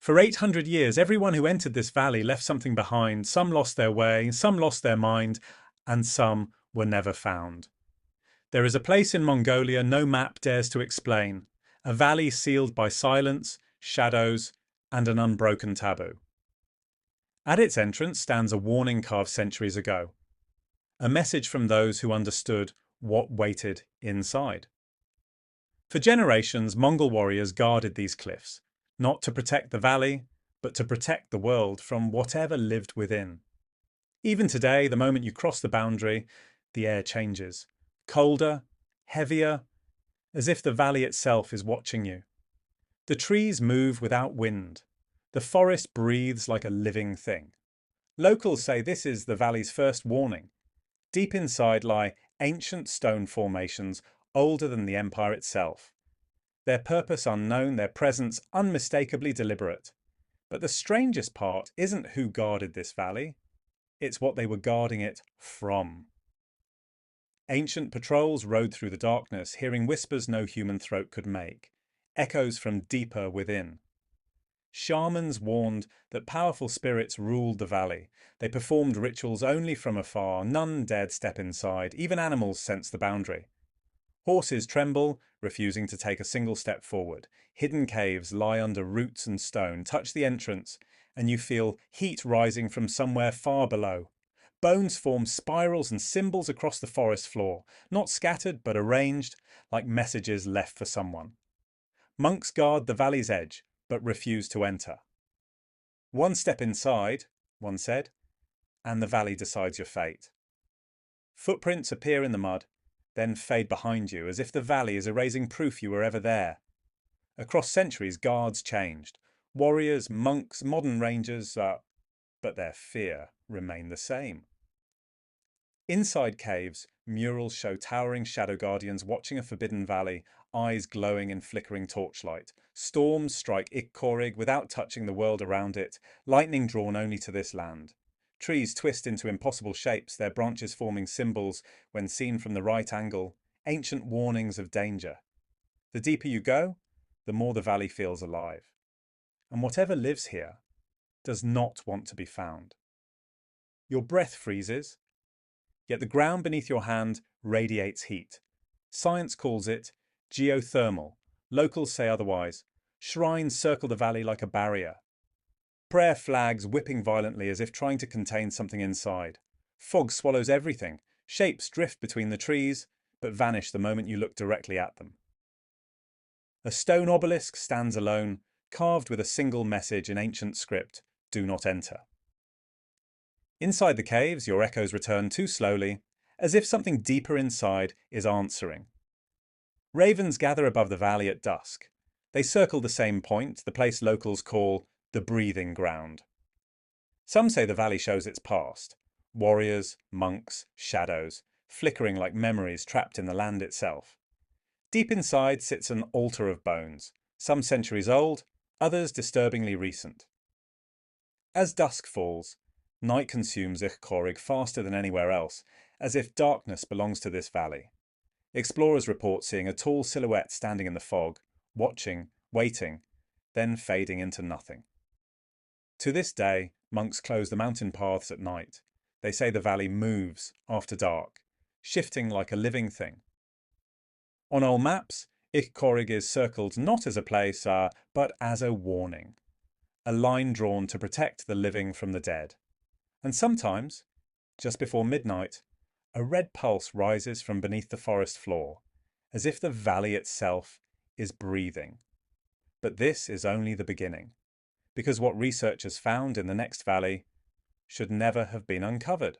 For 800 years, everyone who entered this valley left something behind. Some lost their way, some lost their mind, and some were never found. There is a place in Mongolia no map dares to explain, a valley sealed by silence, shadows, and an unbroken taboo. At its entrance stands a warning carved centuries ago, a message from those who understood what waited inside. For generations, Mongol warriors guarded these cliffs, not to protect the valley, but to protect the world from whatever lived within. Even today, the moment you cross the boundary, the air changes. Colder, heavier, as if the valley itself is watching you. The trees move without wind. The forest breathes like a living thing. Locals say this is the valley's first warning. Deep inside lie ancient stone formations older than the empire itself. Their purpose unknown, their presence unmistakably deliberate. But the strangest part isn't who guarded this valley, it's what they were guarding it from. Ancient patrols rode through the darkness, hearing whispers no human throat could make, echoes from deeper within. Shamans warned that powerful spirits ruled the valley. They performed rituals only from afar, none dared step inside, even animals sensed the boundary. Horses tremble, refusing to take a single step forward. Hidden caves lie under roots and stone, touch the entrance, and you feel heat rising from somewhere far below. Bones form spirals and symbols across the forest floor, not scattered but arranged, like messages left for someone. Monks guard the valley's edge, but refuse to enter. One step inside, one said, and the valley decides your fate. Footprints appear in the mud, then fade behind you, as if the valley is erasing proof you were ever there. Across centuries, guards changed. Warriors, monks, modern rangers, but their fear remained the same. Inside caves, murals show towering shadow guardians watching a forbidden valley, eyes glowing in flickering torchlight. Storms strike Ikkorig without touching the world around it, lightning drawn only to this land. Trees twist into impossible shapes, their branches forming symbols when seen from the right angle, ancient warnings of danger. The deeper you go, the more the valley feels alive. And whatever lives here does not want to be found. Your breath freezes, yet the ground beneath your hand radiates heat. Science calls it geothermal. Locals say otherwise. Shrines circle the valley like a barrier. Prayer flags whipping violently as if trying to contain something inside. Fog swallows everything. Shapes drift between the trees, but vanish the moment you look directly at them. A stone obelisk stands alone, carved with a single message in ancient script: do not enter. Inside the caves, your echoes return too slowly, as if something deeper inside is answering. Ravens gather above the valley at dusk. They circle the same point, the place locals call the breathing ground. Some say the valley shows its past. Warriors, monks, shadows, flickering like memories trapped in the land itself. Deep inside sits an altar of bones, some centuries old, others disturbingly recent. As dusk falls, night consumes Ikkorig faster than anywhere else, as if darkness belongs to this valley. Explorers report seeing a tall silhouette standing in the fog, watching, waiting, then fading into nothing. To this day, monks close the mountain paths at night. They say the valley moves after dark, shifting like a living thing. On old maps, Ikkorig is circled not as a place, but as a warning. A line drawn to protect the living from the dead. And sometimes, just before midnight, a red pulse rises from beneath the forest floor, as if the valley itself is breathing. But this is only the beginning, because what researchers found in the next valley should never have been uncovered.